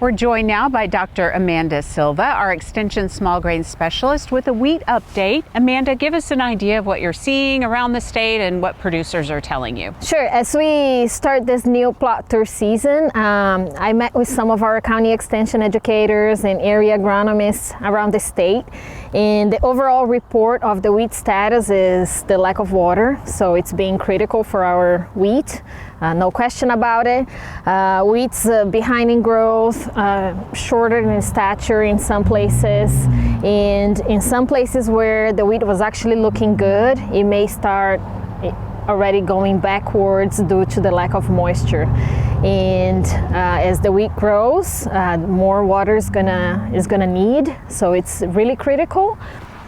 We're joined now by Dr. Oliveira Silva, our Extension small grain specialist, with a wheat update. Amanda, give us an idea of what you're seeing around the state and what producers are telling you. Sure. As we start this new plot tour season, I met with some of our county extension educators and area agronomists around the state. And the overall report of the wheat status is the lack of water, so it's being critical for our wheat. No question about it. Wheat's behind in growth, shorter in stature in some places, and in some places where the wheat was actually looking good, it may start already going backwards due to the lack of moisture. And as the wheat grows, more water is gonna need, so it's really critical.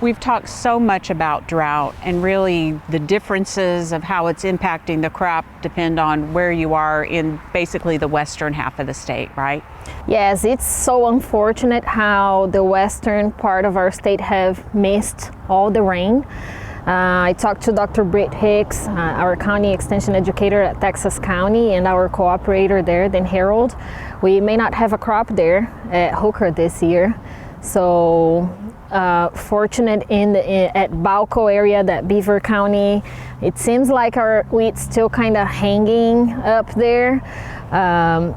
We've talked so much about drought, and really the differences of how it's impacting the crop depend on where you are in basically the western half of the state, right? Yes, it's so unfortunate how the western part of our state have missed all the rain. I talked to Dr. Britt Hicks, our county extension educator at Texas County, and our cooperator there, then Harold. We may not have a crop there at Hooker this year, so fortunate at Balco area, that Beaver County, it seems like our wheat's still kind of hanging up there.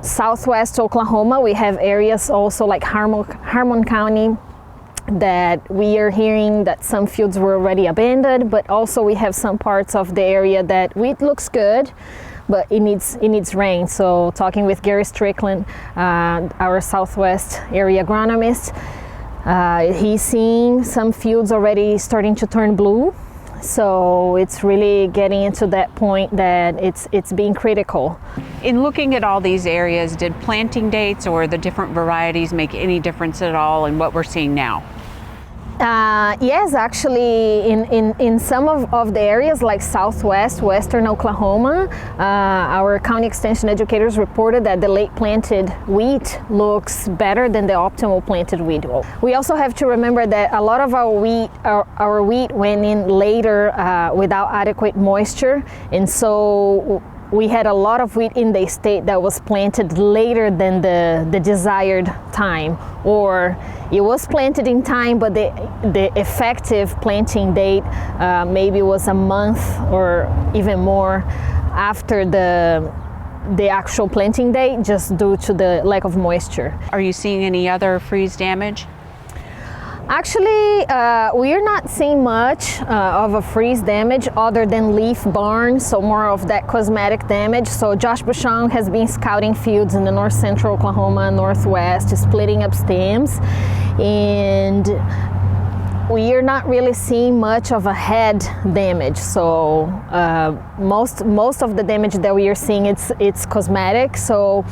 Southwest Oklahoma, we have areas also like Harmon County that we are hearing that some fields were already abandoned, but also we have some parts of the area that wheat looks good, but it needs rain. So talking with Gary Strickland, our Southwest area agronomist, he's seeing some fields already starting to turn blue. So it's really getting into that point that it's being critical. In looking at all these areas, did planting dates or the different varieties make any difference at all in what we're seeing now? Yes, actually, in some of the areas like Southwest, Western Oklahoma, our county extension educators reported that the late planted wheat looks better than the optimal planted wheat. We also have to remember that a lot of our wheat went in later without adequate moisture, and so we had a lot of wheat in the state that was planted later than the desired time, or it was planted in time, but the effective planting date maybe was a month or even more after the actual planting date, just due to the lack of moisture. Are you seeing any other freeze damage? Actually, we are not seeing much of a freeze damage other than leaf burn, so more of that cosmetic damage. So Josh Bouchon has been scouting fields in the north central Oklahoma, northwest, splitting up stems, and we are not really seeing much of a head damage. So most of the damage that we are seeing, it's cosmetic. So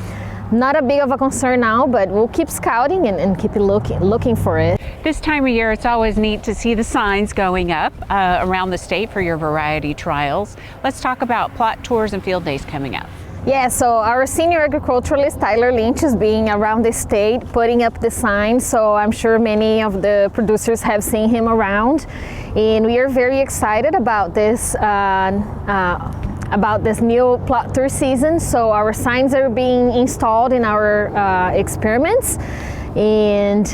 not a big of a concern now, but we'll keep scouting and keep looking for it. This time of year, it's always neat to see the signs going up around the state for your variety trials. Let's talk about plot tours and field days coming up. Yeah, so our senior agriculturalist Tyler Lynch is being around the state putting up the signs, so I'm sure many of the producers have seen him around, and we are very excited about this new plot tour season. So our signs are being installed in our experiments, and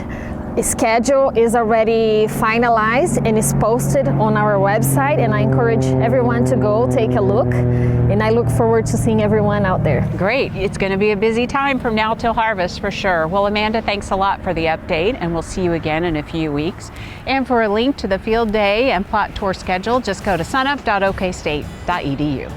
the schedule is already finalized and is posted on our website, and I encourage everyone to go take a look, and I look forward to seeing everyone out there. Great. It's going to be a busy time from now till harvest for sure. Well, Amanda, thanks a lot for the update, and we'll see you again in a few weeks. And for a link to the field day and plot tour schedule, just go to sunup.okstate.edu.